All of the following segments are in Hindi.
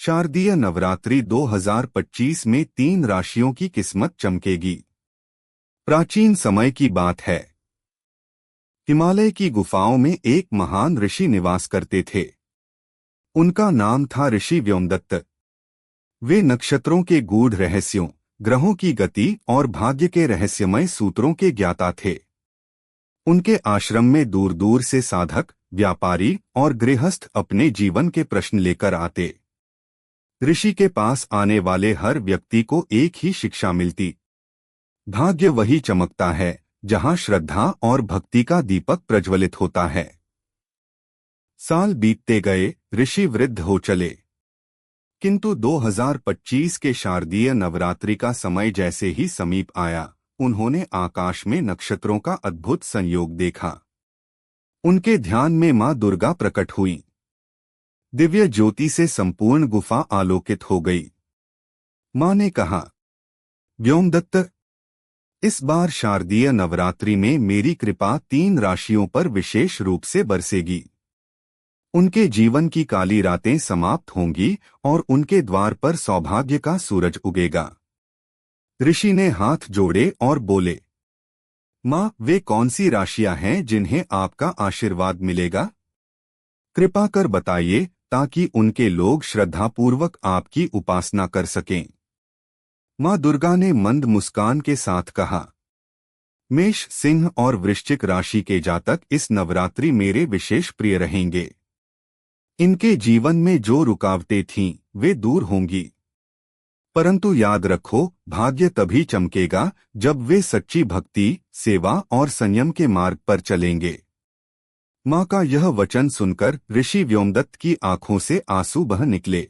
शारदीय नवरात्रि 2025 में 3 राशियों की किस्मत चमकेगी। प्राचीन समय की बात है। हिमालय की गुफाओं में एक महान ऋषि निवास करते थे। उनका नाम था ऋषि व्योमदत्त। वे नक्षत्रों के गूढ़ रहस्यों, ग्रहों की गति और भाग्य के रहस्यमय सूत्रों के ज्ञाता थे। उनके आश्रम में दूर दूर से साधक, व्यापारी और गृहस्थ अपने जीवन के प्रश्न लेकर आते। ऋषि के पास आने वाले हर व्यक्ति को एक ही शिक्षा मिलती। भाग्य वही चमकता है जहां श्रद्धा और भक्ति का दीपक प्रज्वलित होता है। साल बीतते गए, ऋषि वृद्ध हो चले। किंतु 2025 के शारदीय नवरात्रि का समय जैसे ही समीप आया, उन्होंने आकाश में नक्षत्रों का अद्भुत संयोग देखा। उनके ध्यान में मां दुर्गा प्रकट हुई। दिव्य ज्योति से संपूर्ण गुफा आलोकित हो गई। मां ने कहा, व्योमदत्त, इस बार शारदीय नवरात्रि में मेरी कृपा 3 राशियों पर विशेष रूप से बरसेगी। उनके जीवन की काली रातें समाप्त होंगी और उनके द्वार पर सौभाग्य का सूरज उगेगा। ऋषि ने हाथ जोड़े और बोले, मां, वे कौन सी राशियां हैं जिन्हें आपका आशीर्वाद मिलेगा? कृपा कर बताइए, ताकि उनके लोग श्रद्धापूर्वक आपकी उपासना कर सकें। मां दुर्गा ने मंद मुस्कान के साथ कहा, मेष, सिंह और वृश्चिक राशि के जातक इस नवरात्रि मेरे विशेष प्रिय रहेंगे। इनके जीवन में जो रुकावटें थीं, वे दूर होंगी। परंतु याद रखो, भाग्य तभी चमकेगा जब वे सच्ची भक्ति, सेवा और संयम के मार्ग पर चलेंगे। मां का यह वचन सुनकर ऋषि व्योमदत्त की आंखों से आंसू बह निकले।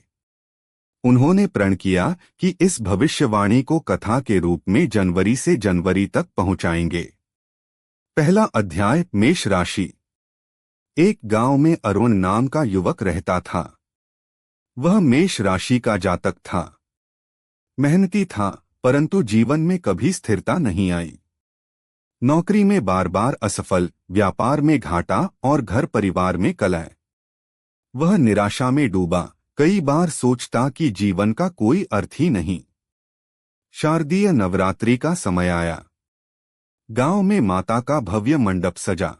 उन्होंने प्रण किया कि इस भविष्यवाणी को कथा के रूप में जनवरी से जनवरी तक पहुंचाएंगे। पहला अध्याय, मेष राशि। एक गांव में अरुण नाम का युवक रहता था। वह मेष राशि का जातक था। मेहनती था, परंतु जीवन में कभी स्थिरता नहीं आई। नौकरी में बार बार असफल, व्यापार में घाटा और घर परिवार में कलह। वह निराशा में डूबा, कई बार सोचता कि जीवन का कोई अर्थ ही नहीं। शारदीय नवरात्रि का समय आया। गांव में माता का भव्य मंडप सजा।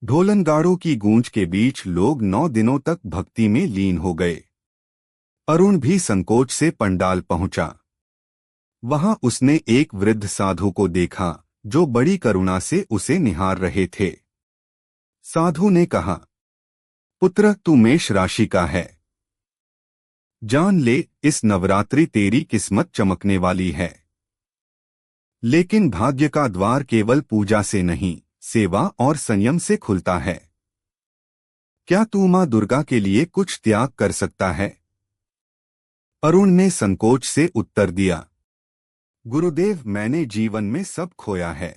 ढोलनगाड़ों की गूंज के बीच लोग 9 दिनों तक भक्ति में लीन हो गए। अरुण भी संकोच से पंडाल पहुंचा। वहां उसने एक वृद्ध साधु को देखा जो बड़ी करुणा से उसे निहार रहे थे। साधु ने कहा, पुत्र, तू मेष राशि का है। जान ले, इस नवरात्रि तेरी किस्मत चमकने वाली है। लेकिन भाग्य का द्वार केवल पूजा से नहीं, सेवा और संयम से खुलता है। क्या तू मां दुर्गा के लिए कुछ त्याग कर सकता है? अरुण ने संकोच से उत्तर दिया, गुरुदेव, मैंने जीवन में सब खोया है।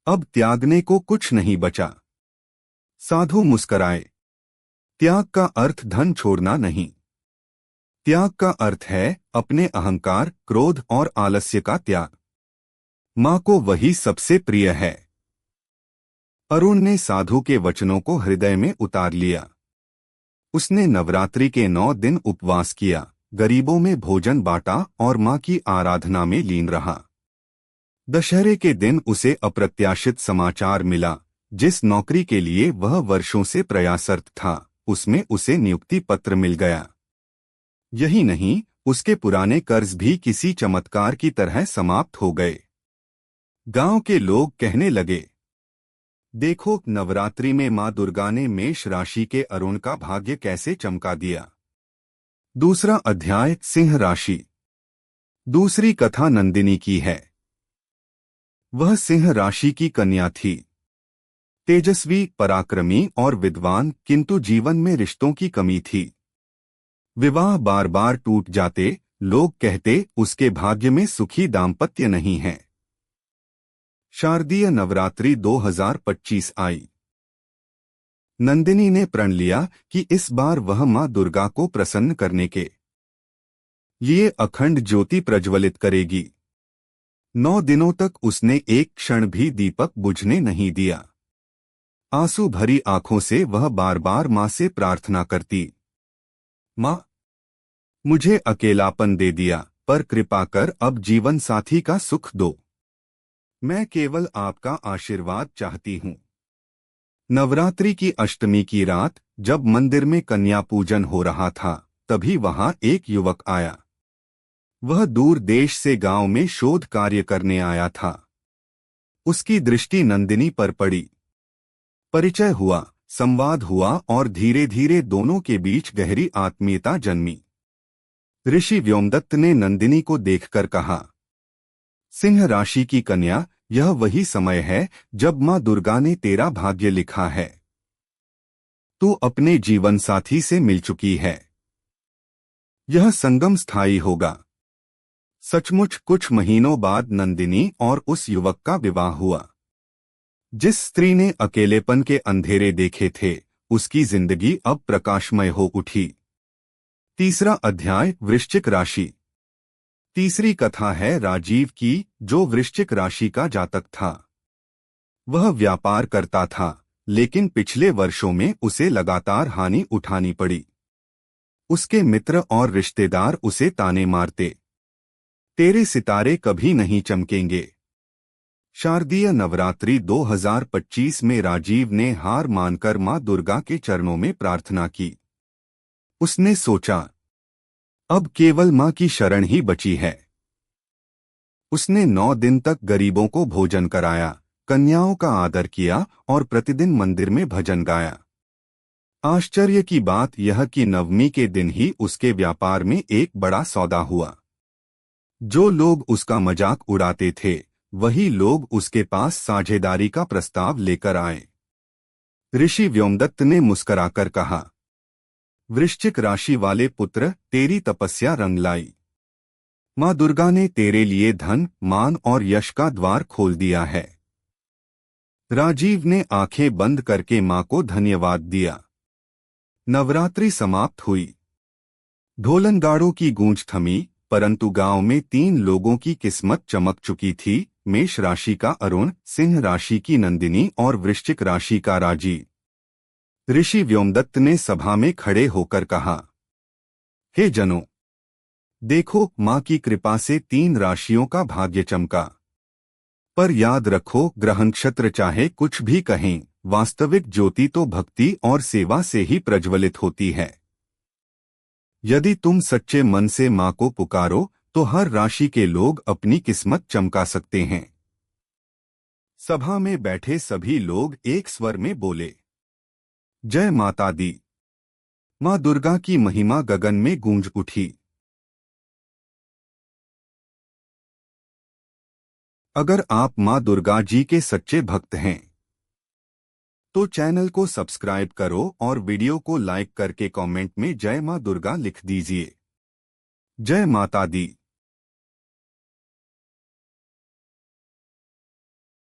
अब त्यागने को कुछ नहीं बचा। साधु मुस्कराए। त्याग का अर्थ धन छोड़ना नहीं। त्याग का अर्थ है अपने अहंकार, क्रोध और आलस्य का त्याग। मां को वही सबसे प्रिय है। अरुण ने साधु के वचनों को हृदय में उतार लिया। उसने नवरात्रि के 9 दिन उपवास किया, गरीबों में भोजन बांटा और मां की आराधना में लीन रहा। दशहरे के दिन उसे अप्रत्याशित समाचार मिला। जिस नौकरी के लिए वह वर्षों से प्रयासरत था, उसमें उसे नियुक्ति पत्र मिल गया। यही नहीं, उसके पुराने कर्ज भी किसी चमत्कार की तरह समाप्त हो गए। गांव के लोग कहने लगे, देखो, नवरात्रि में मां दुर्गा ने मेष राशि के अरुण का भाग्य कैसे चमका दिया। दूसरा अध्याय, सिंह राशि। दूसरी कथा नंदिनी की है। वह सिंह राशि की कन्या थी। तेजस्वी, पराक्रमी और विद्वान, किंतु जीवन में रिश्तों की कमी थी। विवाह बार बार टूट जाते, लोग कहते उसके भाग्य में सुखी दाम्पत्य नहीं है। शारदीय नवरात्रि 2025 आई। नंदिनी ने प्रण लिया कि इस बार वह मां दुर्गा को प्रसन्न करने के लिए अखंड ज्योति प्रज्वलित करेगी। 9 दिनों तक उसने एक क्षण भी दीपक बुझने नहीं दिया। आंसू भरी आंखों से वह बार बार मां से प्रार्थना करती, मां, मुझे अकेलापन दे दिया, पर कृपा कर अब जीवन साथी का सुख दो। मैं केवल आपका आशीर्वाद चाहती हूँ। नवरात्रि की अष्टमी की रात, जब मंदिर में कन्या पूजन हो रहा था, तभी वहां एक युवक आया। वह दूर देश से गांव में शोध कार्य करने आया था। उसकी दृष्टि नंदिनी पर पड़ी। परिचय हुआ, संवाद हुआ और धीरे धीरे दोनों के बीच गहरी आत्मीयता जन्मी। ऋषि व्योमदत्त ने नंदिनी को देखकर कहा, सिंह राशि की कन्या, यह वही समय है जब मां दुर्गा ने तेरा भाग्य लिखा है। तू अपने जीवन साथी से मिल चुकी है। यह संगम स्थायी होगा। सचमुच कुछ महीनों बाद नंदिनी और उस युवक का विवाह हुआ। जिस स्त्री ने अकेलेपन के अंधेरे देखे थे, उसकी जिंदगी अब प्रकाशमय हो उठी। तीसरा अध्याय, वृश्चिक राशि। तीसरी कथा है राजीव की, जो वृश्चिक राशि का जातक था। वह व्यापार करता था, लेकिन पिछले वर्षों में उसे लगातार हानि उठानी पड़ी। उसके मित्र और रिश्तेदार उसे ताने मारते, तेरे सितारे कभी नहीं चमकेंगे। शारदीय नवरात्रि 2025 में राजीव ने हार मानकर मां दुर्गा के चरणों में प्रार्थना की। उसने सोचा, अब केवल मां की शरण ही बची है। उसने 9 दिन तक गरीबों को भोजन कराया, कन्याओं का आदर किया और प्रतिदिन मंदिर में भजन गाया। आश्चर्य की बात यह कि नवमी के दिन ही उसके व्यापार में एक बड़ा सौदा हुआ। जो लोग उसका मजाक उड़ाते थे, वही लोग उसके पास साझेदारी का प्रस्ताव लेकर आए। ऋषि व्योमदत्त ने मुस्कुराकर कहा, वृश्चिक राशि वाले पुत्र, तेरी तपस्या रंग लाई। मां दुर्गा ने तेरे लिए धन, मान और यश का द्वार खोल दिया है। राजीव ने आंखें बंद करके मां को धन्यवाद दिया। नवरात्रि समाप्त हुई। ढोलनगाड़ों की गूंज थमी, परंतु गांव में 3 लोगों की किस्मत चमक चुकी थी। मेष राशि का अरुण, सिंह राशि की नंदिनी और वृश्चिक राशि का राजीव। ऋषि व्योमदत्त ने सभा में खड़े होकर कहा, हे जनों, देखो, मां की कृपा से 3 राशियों का भाग्य चमका। पर याद रखो, ग्रह नक्षत्र चाहे कुछ भी कहें, वास्तविक ज्योति तो भक्ति और सेवा से ही प्रज्वलित होती है। यदि तुम सच्चे मन से मां को पुकारो, तो हर राशि के लोग अपनी किस्मत चमका सकते हैं। सभा में बैठे सभी लोग एक स्वर में बोले, जय माता दी। मां दुर्गा की महिमा गगन में गूंज उठी। अगर आप मां दुर्गा जी के सच्चे भक्त हैं, तो चैनल को सब्सक्राइब करो और वीडियो को लाइक करके कमेंट में जय मां दुर्गा लिख दीजिए। जय माता दी।